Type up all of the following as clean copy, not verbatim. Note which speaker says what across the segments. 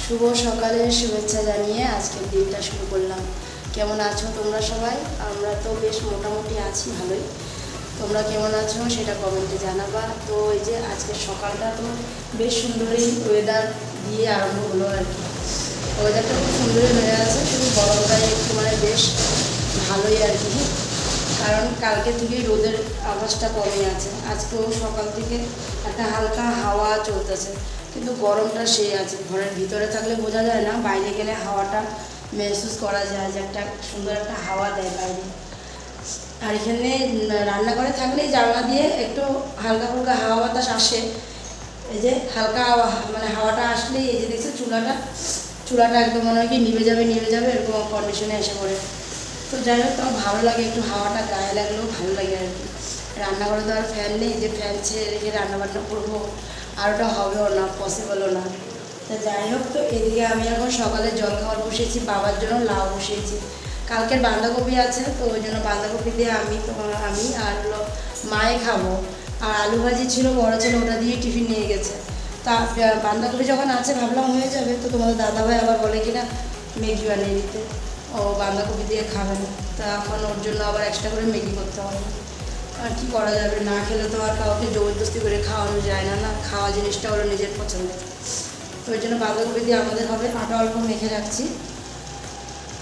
Speaker 1: শুভ সকালের শুভেচ্ছা জানিয়ে আজকের দিনটা শুরু করলাম। কেমন আছো তোমরা সবাই? আমরা তো বেশ মোটামুটি আছি, ভালোই। তোমরা কেমন আছো সেটা কমেন্টে জানাবা। তো এই যে আজকের সকালটা তো বেশ সুন্দরই ওয়েদার দিয়ে আরম্ভ হলো আর কি। ওয়েদারটা খুব সুন্দরই হয়ে আছে, শুধু গরমটাই একটু বেশ ভালোই আর কি। কারণ কালকে থেকেই রোদের আভাসটা কমে আছে, আজকেও সকাল থেকে একটা হালকা হাওয়া চলতেছে, কিন্তু গরমটা সেই আছে। ঘরের ভিতরে থাকলে বোঝা যায় না, বাইরে গেলে হাওয়াটা মেহসুস করা যায় যে একটা সুন্দর একটা হাওয়া দেয় বাইরে। আর এখানে রান্নাঘরে থাকলেই জানলা দিয়ে একটু হালকা হালকা হাওয়া বাতাস আসে। এই যে হালকা হাওয়াটা আসলেই এই যে দেখছো চুলাটা একদম মনে হয় কি নিভে যাবে এরকম কন্ডিশনে এসে পড়ে। তো যাই হোক, তাও ভালো লাগে, একটু হাওয়াটা গায়ে লাগলেও ভালো লাগে আর কি। রান্নাঘরে তো আর ফ্যান নেই যে ফ্যান ছেড়ে রেখে রান্নাবান্না করবো, আর ওটা হবেও না, পসিবলও না। তো যাই হোক, তো এদিকে আমি এখন সকালে জল খাবার বসিয়েছি, বাবার জন্য লাউ বসিয়েছি। কালকের বাঁধাকপি আছে, তো ওই জন্য বাঁধাকপি দিয়ে আমি আর মায়ে খাবো। আর আলু ভাজি ছিল, বড় ছিল, ওটা দিয়ে টিফিন নিয়ে গেছে। তা বাঁধাকপি যখন আছে ভাবলাম হয়ে যাবে, তো তোমাদের দাদাভাই আবার বলে কিনা ম্যাগি বানিয়ে দিতে, ও বাঁধাকপি দিয়ে খাবে না। তা এখন ওর জন্য আবার এক্সট্রা করে ম্যাগি করতে হবে। আর কী করা যাবে, না খেলে তো আর কাউকে জবরদস্তি করে খাওয়ানো যায় না, না খাওয়া জিনিসটা হলো নিজের পছন্দের। তো ওই জন্য বাঁধাকপি দিয়ে আমাদের হবে, আটা অল্প মেখে রাখছি।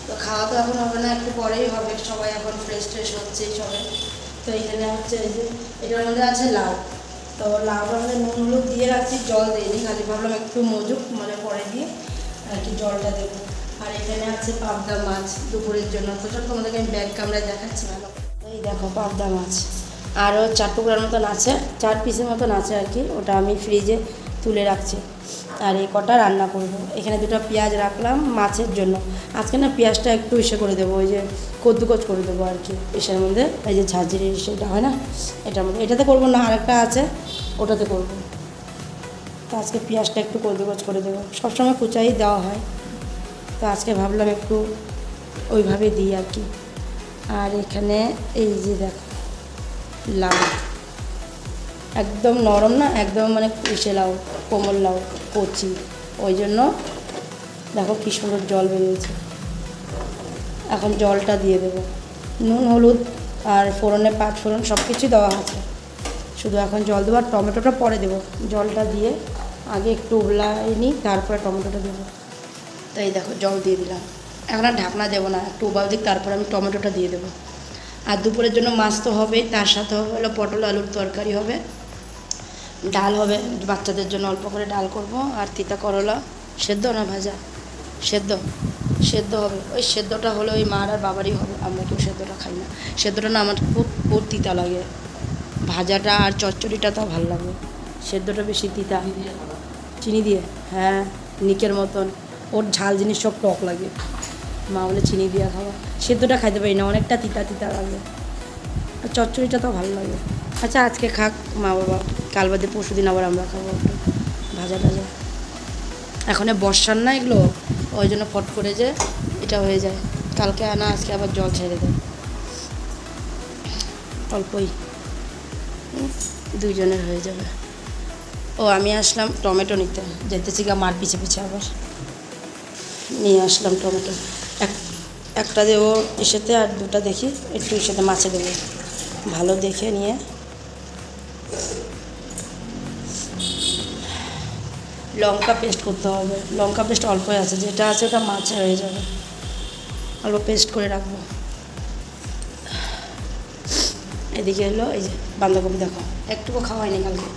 Speaker 1: তো খাওয়া তো এখন হবে না, একটু পরেই হবে, সবাই এখন ফ্রেশ হচ্ছে সবাই। তো এখানে হচ্ছে এই যে এটার মধ্যে আছে লাউ। তো লাউটার মধ্যে নুন হলুদ দিয়ে রাখছি, জল দিইনি, খালি ভাবলাম একটু মজুক পরে দিয়ে আর কি জলটা দেবো। আর এখানে আছে পাবদা মাছ দুপুরের জন্য। তো চল তোমাদেরকে আমি ব্যাগ কামড়ায় দেখাচ্ছি ভালো। এই দেখো পাবদা মাছ, আরও 4 টুকরার মতন আছে, 4 পিসের মতন আছে আর কি। ওটা আমি ফ্রিজে তুলে রাখছি, আর এই কটা রান্না করব। এখানে 2টা পেঁয়াজ রাখলাম মাছের জন্য। আজকে না পেঁয়াজটা একটু ইসে করে দেবো, ওই যে কদ্দুকচ করে দেবো আর কি, ইসের মধ্যে এই যে ঝাঁঝরি সেটা হয় না, এটার মধ্যে। এটাতে করবো না, আরেকটা আছে ওটাতে করব। তো আজকে পেঁয়াজটা একটু কদ্দুকচ করে দেবো, সবসময় কুচাই দেওয়া হয়, তো আজকে ভাবলাম একটু ওইভাবে দিই আর কি। আর এখানে এই যে দেখো লাউ, একদম নরম না, একদম ইসে লাউ, কোমল লাউ, কচি, ওই জন্য দেখো কী সুন্দর জল বেরিয়েছে। এখন জলটা দিয়ে দেবো, নুন হলুদ আর ফোড়নে 5 ফোড়ন সব কিছুই দেওয়া আছে, শুধু এখন জল দেবো। আর টমেটোটা পরে দেবো, জলটা দিয়ে আগে একটু উবলাই নিই, তারপরে টমেটোটা দেবো। তাই দেখো জল দিয়ে দিলাম, এখন আর ঢাকনা দেবো না, একটু উবাল দিক, তারপরে আমি টমেটোটা দিয়ে দেবো। আর দুপুরের জন্য মাছ তো হবেই, তার সাথে হলো পটল আলুর তরকারি হবে, ডাল হবে, বাচ্চাদের জন্য অল্প করে ডাল করব। আর তিতা করলা সেদ্ধ না ভাজা, সেদ্ধ হবে। ওই সেদ্ধটা হলো ওই মার আর বাবারই হবে, আমরা কেউ সেদ্ধটা খাই না। সেদ্ধটা না আমার খুব তিতা লাগে, ভাজাটা আর চচ্চড়িটা তো ভালো লাগে, সেদ্ধটা বেশি তিতা। চিনি দিয়ে, হ্যাঁ নিকের মতন, ওর ঝাল জিনিস সব টক লাগে, মা বলে চিনি দিয়ে খাওয়া। সেদ্ধটা খাইতে পারি না, অনেকটা তিতা লাগে, আর চচ্চড়িটা তো ভালো লাগে। আচ্ছা আজকে খাক মা বাবা, কাল বাদে পরশু দিন আবার আমরা খাবো একটু ভাজা টাজা। এখন বর্ষার না এগুলো, ওই জন্য ফট করে যে এটা হয়ে যায়, কালকে আনা আজকে আবার জল ছেড়ে দেয় অল্পই, 2 জনের হয়ে যাবে। ও আমি আসলাম টমেটো নিতে, যেতেছি গা মার পিছে আবার নিয়ে আসলাম টমেটো। একটা দেবো ইসেতে, আর 2টা দেখি একটু ইসেতে মাছে দেবো, ভালো দেখে নিয়ে। লঙ্কা পেস্ট করতে হবে, লঙ্কা পেস্ট অল্পই আছে, যেটা আছে ওটা মাছে হয়ে যাবে, অল্প পেস্ট করে রাখবো। এদিকে এলো এই যে বাঁধাকপি, দেখো একটুকু খাওয়াইনি কালকে,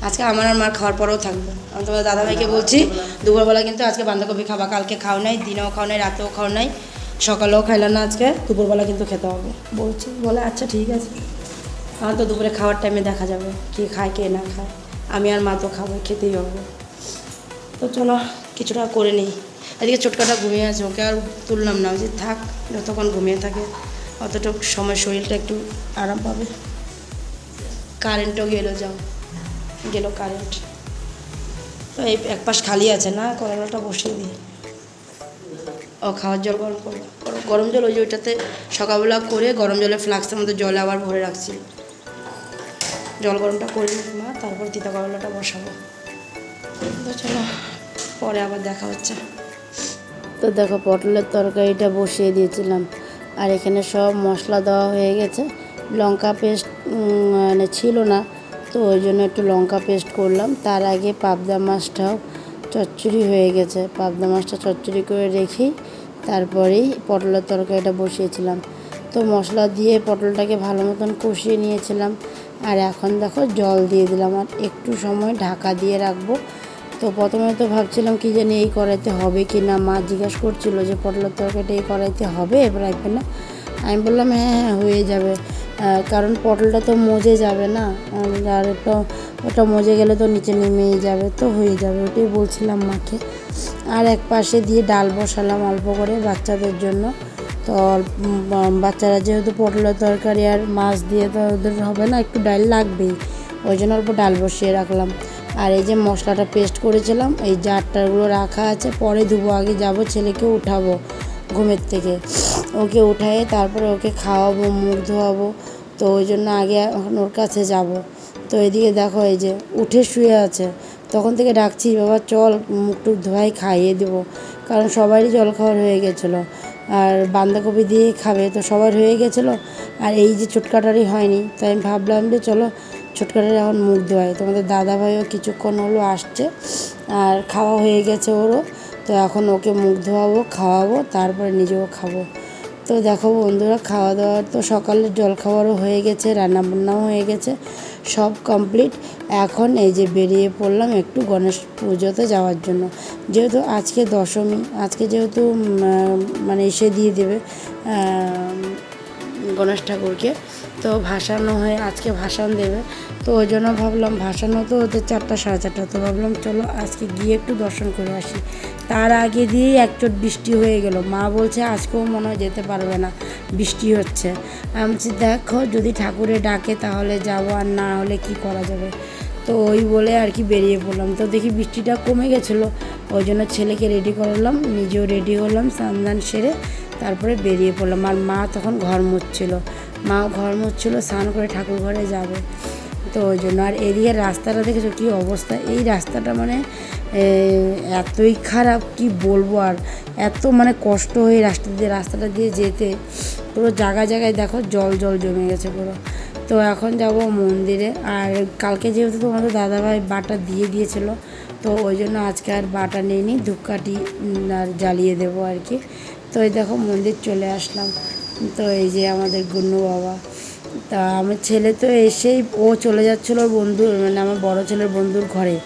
Speaker 1: আজকে আমার আর মার খাওয়ার পরেও থাকবে। আমি তোমাদের দাদাভাইকে বলছি দুপুরবেলা কিন্তু আজকে বাঁধাকপি খাবা, কালকে খাও নাই, দিনেও খাও নাই, রাতেও খাও নাই, সকালেও খাইলাম না, আজকে দুপুরবেলা কিন্তু খেতে হবে বলছি। বলে আচ্ছা ঠিক আছে, আমার তো দুপুরে খাওয়ার টাইমে দেখা যাবে কে খায় কে না খায়, আমি আর মা তো খাবো, খেতেই হবে। তো চলো কিছুটা করে নিই। এদিকে ছোটকাটা ঘুমিয়ে আছে, ওকে আর তুললাম না, যে থাক যতক্ষণ ঘুমিয়ে থাকে অতটুকু সময় শরীরটা একটু আরাম পাবে। কারেন্টও গেল কারেন্ট। তো এই এক পাশ খালি আছে না, কলাটা বসিয়ে দিই। ও খাওয়ার জল গরম করবো, গরম জল ওই যে ওইটাতে সকালবেলা করে গরম জলের ফ্লাক্সের মধ্যে জল আবার ভরে রাখছি, জল গরমটা করে নিই মা, তারপর তিতা করলাটা বসাবো। তো চলো পরে আবার দেখা হচ্ছে। তো দেখো পটলের তরকারিটা বসিয়ে দিয়েছিলাম, আর এখানে সব মশলা দেওয়া হয়ে গেছে। লঙ্কা পেস্ট মানে ছিল না, তো ওই জন্য একটু লঙ্কা পেস্ট করলাম। তার আগে পাবদা মাছটাও চচ্চড়ি হয়ে গেছে, পাবদা মাছটা চচ্চড়ি করে রেখেই তারপরেই পটলের তরকারিটা বসিয়েছিলাম। তো মশলা দিয়ে পটলটাকে ভালো মতন কষিয়ে নিয়েছিলাম, আর এখন দেখো জল দিয়ে দিলাম, আর একটু সময় ঢাকা দিয়ে রাখবো। তো প্রথমে তো ভাবছিলাম কি জানি এই কড়াইতে হবে কি না, মা জিজ্ঞাসা করছিল যে পটলের তরকারিটা এই কড়াইতে হবে ফ্রাই প্যানে। আমি বললাম হ্যাঁ হ্যাঁ হয়ে যাবে, কারণ পটলটা তো মজে যাবে না, আর ওটা মজে গেলে তো নিচে নেমেই যাবে, তো হয়ে যাবে, ওটাই বলছিলাম মাকে। আর এক পাশে দিয়ে ডাল বসালাম অল্প করে বাচ্চাদের জন্য। তো বাচ্চারা যেহেতু পটলের তরকারি আর মাছ দিয়ে তো ওদের হবে না, একটু ডাল লাগবেই, ওই জন্য অল্প ডাল বসিয়ে রাখলাম। আর এই যে মশলাটা পেস্ট করেছিলাম, এই জারটাগুলো রাখা আছে, পরে ধুবো, আগে যাব ছেলেকে উঠাবো ঘুমের থেকে, ওকে উঠায়ে তারপরে ওকে খাওয়াবো, মুখ ধোয়াবো, তো ওই জন্য আগে এখন ওর কাছে যাব। তো এদিকে দেখো এই যে উঠে শুয়ে আছে, তখন থেকে ডাকছি বাবা চল মুখ টুক ধোয়াই খাইয়ে দেবো, কারণ সবারই জল খাওয়ার হয়ে গেছিলো, আর বাঁধাকপি দিয়ে খাবে, তো সবার হয়ে গেছিলো, আর এই যে ছোটকাটারই হয়নি, তাই আমি ভাবলাম যে চলো ছোটকাটার এখন মুখ ধোয়াই। তোমাদের দাদাভাইও কিছুক্ষণ হলো আসছে, আর খাওয়া হয়ে গেছে ওরও, তো এখন ওকে মুখ ধোয়াবো, খাওয়াবো, তারপরে নিজেও খাবো। তো দেখো বন্ধুরা, খাওয়া দাওয়া তো সকালের জলখাবারও হয়ে গেছে, রান্নাবান্নাও হয়ে গেছে, সব কমপ্লিট। এখন এই যে বেরিয়ে পড়লাম একটু গণেশ পুজোতে যাওয়ার জন্য, যেহেতু আজকে দশমী, আজকে যেহেতু মানে এসে দিয়ে দেবে গণেশ ঠাকুরকে, তো ভাসানো হয়ে আজকে ভাসান দেবে, তো ওই জন্য ভাবলাম ভাসানো তো ওদের 4টা 4:30, তো ভাবলাম চলো আজকে গিয়ে একটু দর্শন করে আসি। তার আগে দিয়েই একচোট বৃষ্টি হয়ে গেল, মা বলছে আজকেও মনে হয় যেতে পারবে না, বৃষ্টি হচ্ছে। আমি বলছি দেখো যদি ঠাকুরে ডাকে তাহলে যাবো, আর না হলে কি করা যাবে। তো ওই বলে আর কি বেরিয়ে পড়লাম। তো দেখি বৃষ্টিটা কমে গেছিলো, ওই জন্য ছেলেকে রেডি করলাম, নিজেও রেডি হলাম, স্নান সেরে তারপরে বেরিয়ে পড়লাম। আর মা তখন ঘর মুছছিল, স্নান করে ঠাকুর ঘরে যাবে, তো ওই জন্য। আর এদিকে রাস্তাটা দেখেছো কী অবস্থা, এই রাস্তাটা মানে এতই খারাপ কি বলবো, আর এত মানে কষ্ট হয়ে রাস্তাটা দিয়ে যেতে, পুরো জায়গায় জায়গায় দেখো জল জমে গেছে পুরো। তো এখন যাব মন্দিরে, আর কালকে যেহেতু তোমাদের দাদাভাই বাটা দিয়ে দিয়েছিলো, তো ওই জন্য আজকে আর বাটা নিইনি, ধূপকাঠি আর জ্বালিয়ে দেবো আর কি। তো এই দেখো মন্দির চলে আসলাম। তো এই যে আমাদের গুন্নু বাবা, তা আমার ছেলে তো এসেই ও চলে যাচ্ছিলো ওর বন্ধুর, মানে আমার বড়ো ছেলের বন্ধুর ঘরে,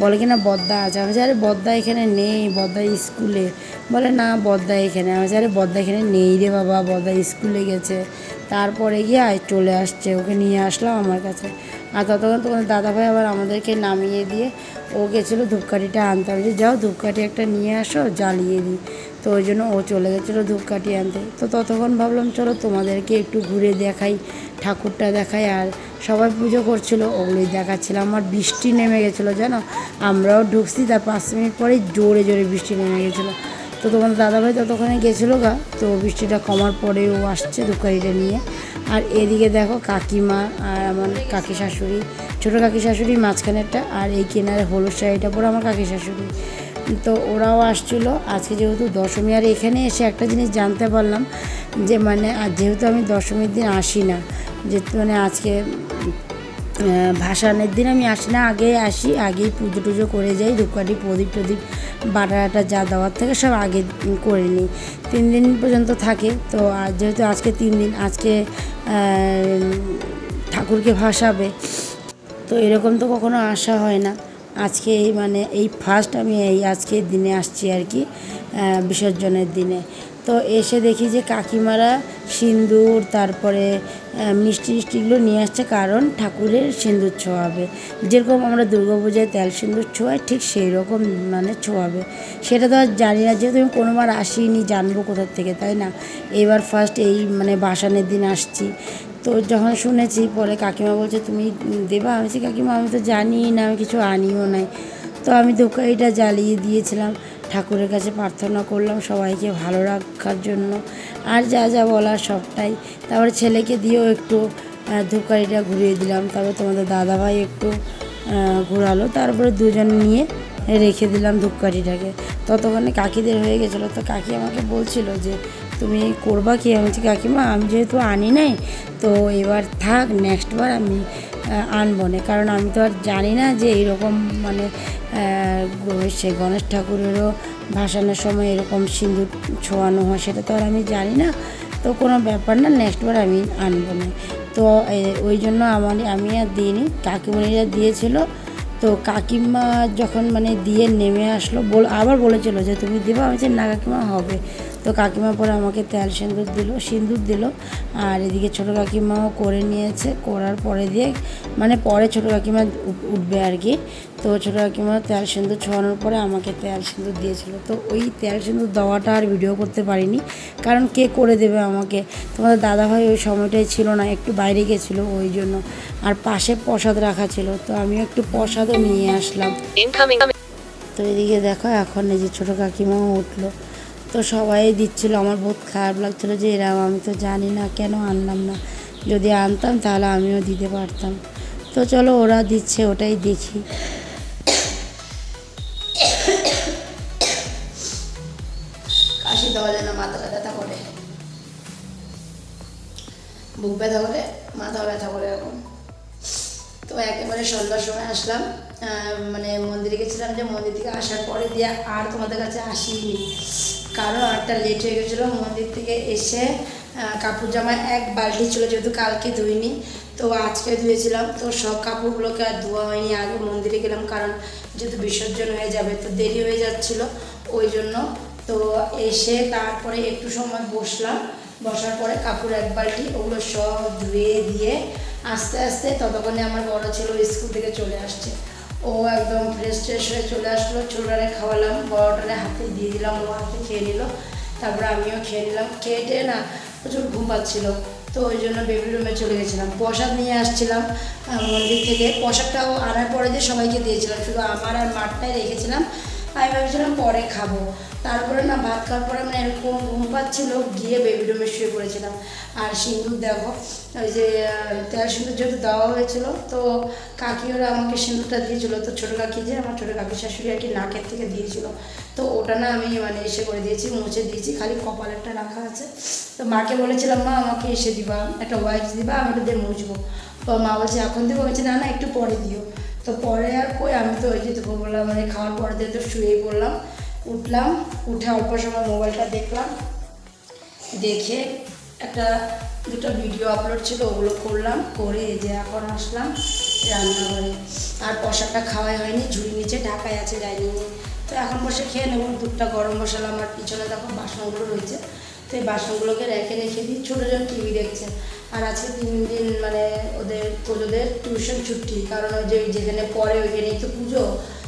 Speaker 1: বলে কি না বদ্দা আছে। আমি আরে বদ্দা এখানে নেই, বদ্দা স্কুলে। বলে না বদ্দা এখানে। আমি আরে বদ্দা এখানে নেই রে বাবা, বদ্দা স্কুলে গেছে। তারপরে গিয়ে চলে আসছে, ওকে নিয়ে আসলাম আমার কাছে। আর ততক্ষণ তোমার দাদাভাই আবার আমাদেরকে নামিয়ে দিয়ে ও গেছিলো ধূপকাঠিটা আনতে, আমি যাও ধূপকাঠি একটা নিয়ে আসো জ্বালিয়ে দিই, তো ওই জন্য ও চলে গেছিলো ধূপকাঠি আনতে। তো ততক্ষণ ভাবলাম চলো তোমাদেরকে একটু ঘুরে দেখাই, ঠাকুরটা দেখাই, আর সবাই পুজো করছিলো ওগুলোই দেখাচ্ছিলাম। আমার বৃষ্টি নেমে গেছিলো জানো, আমরাও ঢুকছি, তার 5 মিনিট পরেই জোরে জোরে বৃষ্টি নেমে গেছিলো। তো তোমার দাদাভাই ততক্ষণে গেছিলো গা, তো বৃষ্টিটা কমার পরে ও আসছে ধূপকাঠিটা নিয়ে। আর এদিকে দেখো কাকিমা আর আমার কাকি শাশুড়ি, ছোটো কাকি শাশুড়ি মাঝখানেরটা, আর এই কেনারে হলুদ শাড়িটা পরে আমার কাকি শাশুড়ি, তো ওরাও আসছিলো আজকে যেহেতু দশমী। আর এখানে এসে একটা জিনিস জানতে পারলাম যে মানে আর যেহেতু আমি দশমীর দিন আসি না, যে মানে আজকে ভাসানের দিন আমি আসি না, আগেই আসি, আগেই পুজো টুজো করে যাই, ধূপকাঠি প্রদীপ টদীপ বাটা যা দেওয়ার থেকে সব আগে করে নিই, 3 দিন পর্যন্ত থাকে। তো আর যেহেতু আজকে 3 দিন, আজকে ঠাকুরকে ভাসাবে, তো এরকম তো কখনো আসা হয় না, আজকে এই মানে এই ফার্স্ট আমি এই আজকের দিনে আসছি আর কি, বিসর্জনের দিনে। তো এসে দেখি যে কাকিমারা সিঁদুর, তারপরে মিষ্টি টিষ্টিগুলো নিয়ে আসছে, কারণ ঠাকুরের সিঁদুর ছোঁয়াবে, যেরকম আমরা দুর্গাপূজায় তেল সিঁদুর ছোঁয়াই ঠিক সেই রকম মানে ছোঁয়াবে। সেটা তো আর জানি না, যেহেতু আমি কোনোবার আসিনি, জানবো কোথার থেকে, তাই না? এবার ফার্স্ট এই মানে ভাসানের দিন আসছি। তো যখন শুনেছি, পরে কাকিমা বলছে তুমি দেবা। আমি বলছি কাকিমা আমি তো জানি না, আমি কিছু আনিও নাই। তো আমি ধূপকাঠিটা জ্বালিয়ে দিয়েছিলাম, ঠাকুরের কাছে প্রার্থনা করলাম সবাইকে ভালো রাখার জন্য, আর যা যা বলার সবটাই। তারপরে ছেলেকে দিয়েও একটু ধূপকাঠিটা ঘুরিয়ে দিলাম, তারপর তোমাদের দাদাভাই একটু ঘোরালো, তারপরে দুজন নিয়ে রেখে দিলাম ধূপকাঠিটাকে। ততক্ষণে কাকিদের হয়ে গেছিলো, তো কাকি আমাকে বলছিল যে তুমি করবা কি? আমি বলছি কাকিমা আমি যেহেতু আনি নাই তো এবার থাক, নেক্সট বার আমি আনবো না, কারণ আমি তো আর জানি না যে এইরকম মানে সে গণেশ ঠাকুরেরও ভাসানোর সময় এরকম সিঁদুর ছোঁয়ানো হয়, সেটা তো আর আমি জানি না। তো কোনো ব্যাপার না, নেক্সট বার আমি আনবো না। তো ওই জন্য আমি আর দিইনি, কাকিমণিরা দিয়েছিল। তো কাকিমা যখন মানে দিয়ে নেমে আসলো আবার বলেছিল যে তুমি দেবা, আমি বলছি না কাকিমা হবে। তো কাকিমা পরে আমাকে তেল সিঁদুর দিল আর এদিকে ছোটো কাকিমাও করে নিয়েছে, করার পরে দিয়ে মানে পরে ছোটো কাকিমা উঠবে আর কি। তো ছোটো কাকিমা তেল সিঁদুর ছোঁয়ানোর পরে আমাকে তেল সিঁদুর দিয়েছিল। তো ওই তেল সিঁদুর দেওয়াটা আর ভিডিও করতে পারিনি, কারণ কে করে দেবে আমাকে। তোমাদের দাদাভাই ওই সময়টাই ছিল না, একটু বাইরে গেছিলো ওই জন্য। আর পাশে প্রসাদ রাখা ছিল, তো আমিও একটু প্রসাদও নিয়ে আসলাম। তো এদিকে দেখো এখন এই যে ছোটো কাকিমাও উঠলো, তো সবাই দিচ্ছিলো। আমার বহুত খারাপ লাগছিলো যে এরকম, আমি তো জানি না কেন আনলাম না, যদি আনতাম তাহলে আমিও দিতে পারতাম। তো চলো ওরা দিচ্ছে ওটাই দেখি। কাশি দেওয়া যায় না, মাথাটা ব্যথা করে, বুক ব্যথা করে, মাথা ব্যথা করে এখন। তো একেবারে সন্ধ্যার সময় আসলাম, মানে মন্দিরে গেছিলাম, যে মন্দির থেকে আসার পরে দিয়ে আর তোমাদের কাছে আসিনি, কারণ একটা লেট হয়ে গেছিলো। মন্দির থেকে এসে কাপড় জামা এক বালতি ছিল, যেহেতু কালকে ধুইনি তো আজকে ধুয়েছিলাম। তো সব কাপড়গুলোকে আর ধোয়া হয়নি, আগে মন্দিরে গেলাম, কারণ যেহেতু বিসর্জন হয়ে যাবে তো দেরি হয়ে যাচ্ছিলো ওই জন্য। তো এসে তারপরে একটু সময় বসার পরে কাপড় এক বালতি ওগুলো সব ধুয়ে দিয়ে আস্তে আস্তে ততক্ষণে আমার বড় ছেলে স্কুল থেকে চলে আসছে। ও একদম ফ্রেশ হয়ে চলে আসলো, ছোটারে খাওয়ালাম, বড়টারে হাতে দিয়ে দিলাম, ও হাতে খেয়ে নিল। তারপরে আমিও খেয়ে নিলাম, খেয়ে না প্রচুর ঘুম পাচ্ছিল, তো ওই জন্য বেবি রুমে চলে গেছিলাম। প্রসাদ নিয়ে আসছিলাম মন্দির থেকে, প্রসাদটাও আনার পরে যে সবাইকে দিয়েছিলাম, শুধু আমার আর মাঠটাই রেখেছিলাম। আমি ভাবছিলাম পরে খাবো, তারপরে না ভাত খাওয়ার পরে মানে এরকম ঘুম পাচ্ছিলো, গিয়ে বেবি রুমে শুয়ে পড়েছিলাম। আর সিঁদুর দেখো, ওই যে তেল সিঁদুর যেহেতু দেওয়া হয়েছিলো, তো কাকি ওরা আমাকে সিঁদুরটা দিয়েছিলো। তো ছোটো কাকি যে আমার ছোটো কাকি শাশুড়ি আর কি নাকের থেকে দিয়েছিলো, তো ওটা না আমি মানে এসে করে দিয়েছি, মুছে দিয়েছি, খালি কপালেরটা রাখা আছে। তো মাকে বলেছিলাম মা আমাকে এসে দিবা, একটা ওয়াইপস দিবা, আমি ওটা দিয়ে মুছবো। তো মা বলছে এখন থেকে, বলছে না না একটু পরে দিও। তো পরে আর কই, আমি তো ওই যে তোকে বললাম মানে খাওয়ার পরে দিয়ে তো শুয়েই পড়লাম। উঠলাম, উঠে অল্প সময় মোবাইলটা দেখলাম, দেখে দুটো ভিডিও আপলোড ছিল ওগুলো করলাম, করে যে এখন আসলাম রান্নাঘরে। আর প্রসাদটা খাওয়াই হয়নি, ঝুড়ি নিচে ঢাকায় আছে, যায়নি। তো এখন বসে খেয়ে নেব। দুধটা গরম বসালাম, আমার পিছনে দেখো বাসনগুলো রয়েছে, তো এই বাসনগুলোকে রেখে দিই। ছোটোজন টিভি দেখছে। আর আজকে 3 দিন মানে ওদের টিউশন ছুটি, কারণ ওই যে যেখানে পড়ে ওইখানেই তো পুজো,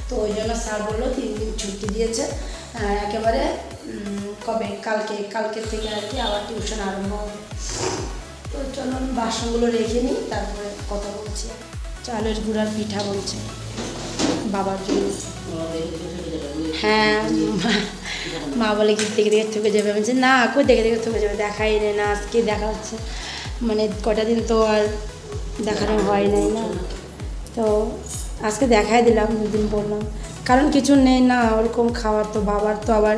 Speaker 1: তো ওই জন্য স্যার বললো 3 দিন ছুটি দিয়েছে। একেবারে কালকের থেকে আর কি আবার টিউশন আরম্ভ হবে। তো চলো আমি বাসনগুলো রেখে নিই, তারপরে কথা বলছি। চালের গুঁড়ার পিঠা বলছে বাবার জন্য। হ্যাঁ, মা বলে কি দেখে দেখে থুকে যাবে, বলছে না কই দেখে দেখে থুকে যাবে, দেখাই নেই না, আজকে দেখা হচ্ছে, মানে কটা দিন তো আর দেখানো হয় নাই না, তো আজকে দেখাই দিলাম, 2 দিন বললাম, কারণ কিছু নেই না ওরকম খাবার, তো বাবার তো আবার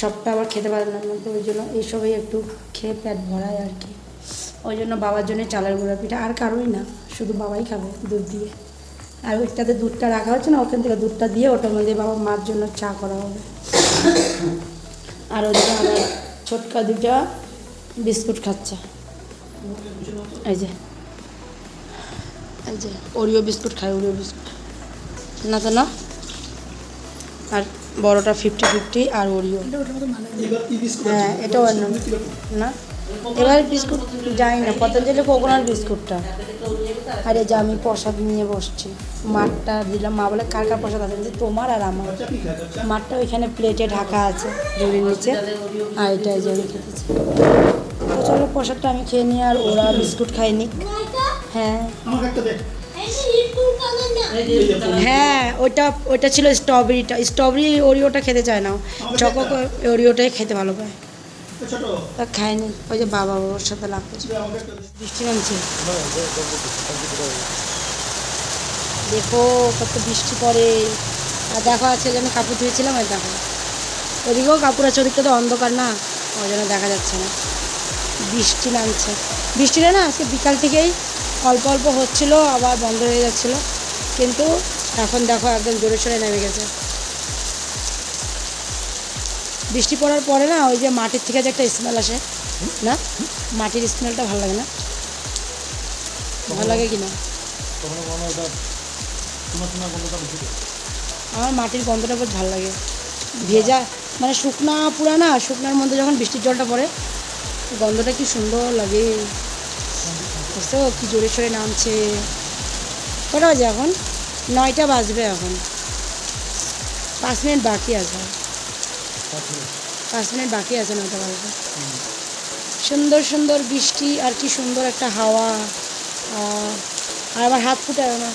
Speaker 1: সবটা আবার খেতে পারে না, তো ওই জন্য এইসবই একটু খেয়ে পেট ভরায় আর কি। ওই জন্য বাবার জন্য চালের গুঁড়া পিঠা, আর কারোই না, শুধু বাবাই খাবে দুধ দিয়ে। আর ওইটাতে দুধটা রাখা হচ্ছে না, ওখান থেকে দুধটা দিয়ে ওটার মধ্যে বাবা মার জন্য চা করা হবে। আর ওদিকে আমার ছোটকা 2টা বিস্কুট খাচ্ছে, এই যে ওরিও বিস্কুট খায়, ওরিও বিস্কুট না তো না। আর বড়টা 50-50 আর ওরিও। হ্যাঁ এটাও না, এবার বিস্কুট যাই না, পতঞ্জলি কোকোনাট বিস্কুটটা। আর এই যে আমি প্রসাদ নিয়ে বসছি, মাঠটা দিলাম, মা বলে কার কার প্রসাদ আছে, তোমার আর আমার। মাঠটা ওইখানে প্লেটে ঢাকা আছে ঝুড়ির নিচে, আর এটা এই যে আমি খেতেছি। তো চলো প্রসাদটা আমি খেয়ে নিই, আর ওরা বিস্কুট খায়নি। হ্যাঁ হ্যাঁ, ওইটা ছিল স্ট্রবেরি ওরিওটা খেতে চায় না, চকো ওরিওটাই খেতে ভালো পায়, তা খায়নি। ওই যে বাবা ওর সাথে লাগতেছে, বৃষ্টি নামছে, দেখো কত বৃষ্টি পড়ে, আর দেখো আজকে যে আমি কাপড় ধুয়েছিলাম, ওই দেখো ওদিকেও কাপড় আছে, ওদিকটা তো অন্ধকার না, ওই জন্য দেখা যাচ্ছে না। বৃষ্টি নামছে, বৃষ্টিটা না আজকে বিকাল থেকেই অল্প অল্প হচ্ছিলো, আবার বন্ধ হয়ে যাচ্ছিলো, কিন্তু এখন দেখো একদম জোরে সোরে নেমে গেছে। বৃষ্টি পড়ার পরে না ওই যে মাটির থেকে যে একটা স্মেল আসে না, মাটির স্মেলটা ভালো লাগে না? ভালো লাগে কি না? আমার মাটির গন্ধটা বেশ ভালো লাগে। ভেজা মানে শুকনা পুরা না, শুকনার মধ্যে যখন বৃষ্টির জলটা পড়ে গন্ধটা কি সুন্দর লাগে, বুঝছো? কি জোরে সোরে নামছে। কটা বাজে এখন? 9টা বাজবে এখন, 5 মিনিট বাকি আছে, 5 মিনিট বাকি আছে 9টা বাজবে। সুন্দর সুন্দর বৃষ্টি আর কি সুন্দর একটা হাওয়া। আর আমার হাত ফুটায় না।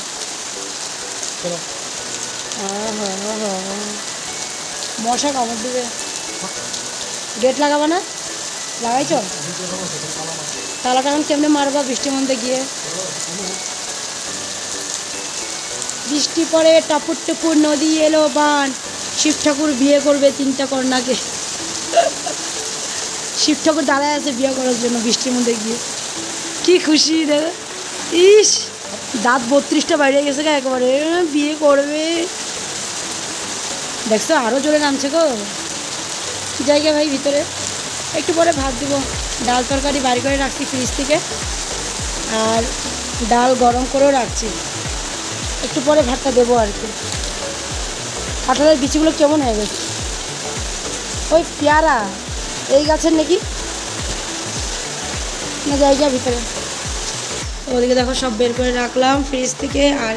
Speaker 1: মশা কামড় দিবে। গেট লাগাবা না? লাগাইছ? তালাটা এখন কেমনে মারবা বৃষ্টির মধ্যে গিয়ে? বৃষ্টি পড়ে টাপুর টুপুর, নদী এলো বান, শিব ঠাকুর বিয়ে করবে 3টা কন্যাকে। শিব ঠাকুর দাঁড়ায় আছে বিয়ে করার জন্য বৃষ্টির মধ্যে গিয়ে। কি খুশি দাদা! ইস, দাঁত 32টা বাইরে গেছে গা, একেবারে বিয়ে করবে। দেখছো আরও জোরে নামছে গো। জায়গা ভাই ভিতরে একটু পরে ভাত দিব। ডাল তরকারি বাড়ি করে রাখছি ফ্রিজ থেকে, আর ডাল গরম করেও রাখছি, একটু পরে ভাতটা দেবো আর কি। কাঁঠালের বিচিগুলো কেমন হয়ে গেছে? ওই পেয়ারা এই গাছের নাকি না, জায়গা ভিতরে। ওদিকে দেখো সব বের করে রাখলাম ফ্রিজ থেকে, আর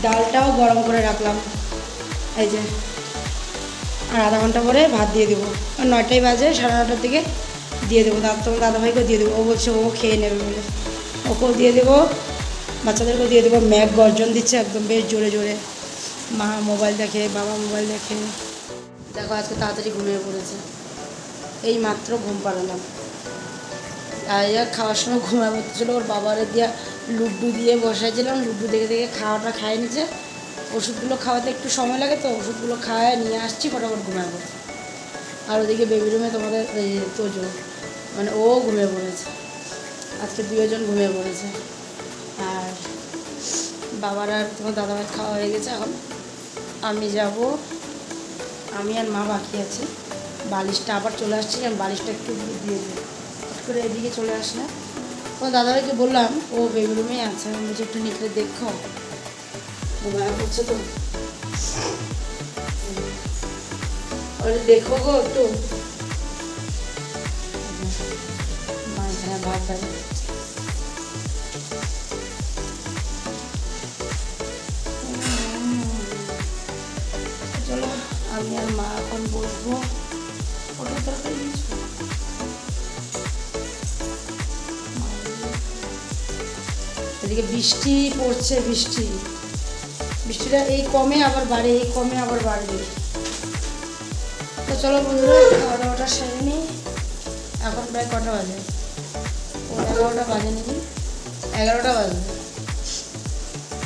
Speaker 1: ডালটাও গরম করে রাখলাম এই যে। আর আধা ঘন্টা পরে ভাত দিয়ে দেবো, আর 9টাই বাজে, 9:30টার দিকে দিয়ে দেবো। তোমার দাদাভাইকেও দিয়ে দেবো, ও বলছে ও খেয়ে নেবে বলে, ওকেও দিয়ে দেবো, বাচ্চাদেরকেও দিয়ে দেবো। ম্যাঘ গর্জন দিচ্ছে একদম বেশ জোরে জোরে। মা মোবাইল দেখে, বাবা মোবাইল দেখে। দেখো আজকে তাড়াতাড়ি ঘুমিয়ে পড়েছে, এই মাত্র ঘুম পাড়ালাম। আর খাওয়ার সময় ঘুমিয়ে পড়তেছিলো, ওর বাবারে দিয়ে লুড্ডু দিয়ে বসাইছিলাম, লুড্ডু দেখে দেখে খাওয়াটা খাইয়ে নিচ্ছে। ওষুধগুলো খাওয়াতে একটু সময় লাগে, তো ওষুধগুলো খাওয়ায় নিয়ে আসছি, ফটাফট ঘুমিয়ে পড়ছে। আর ওদিকে বেবি রুমে তোমাদের এই তোজো, মানে ও ঘুমিয়ে পড়েছে। আজকে 2জন ঘুমিয়ে পড়েছে। আর বাবার আর তোমার দাদাভাই খাওয়া হয়ে গেছে। এখন আমি যাব, আমি আর মা বাকি আছি। বালিশটা আবার চলে আসছি, আমি বালিশটা একটু দিয়ে দিই করে, এদিকে চলে আসলে। তোমার দাদাভাইকে বললাম, ও বেবি রুমেই আছে, আমি বলছি একটু নিকলে দেখো, ঘুমায় পড়ছে তো, দেখো গো একটু। মা এখানে ভাত দেয়। চলো আমি আর মা এখন বসবো। ওটা তরকারি এদিকে বৃষ্টি পড়ছে, বৃষ্টিটা এই কমে আবার বাড়ে, এই কমে আবার বাড়ে। তো চলো বন্ধুরা, খাওয়া দাওয়াটা সেরে নিই। এখন প্রায় কটা বাজে? 11টা বাজে নাকি, 11টা বাজে।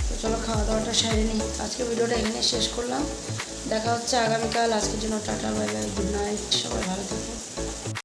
Speaker 1: তো চলো খাওয়া দাওয়াটা সেরে নিই। আজকে ভিডিওটা এখানে শেষ করলাম, দেখা হচ্ছে আগামীকাল। আজকের জন্য tata, bye bye, good night, সবাই ভালো থাকো।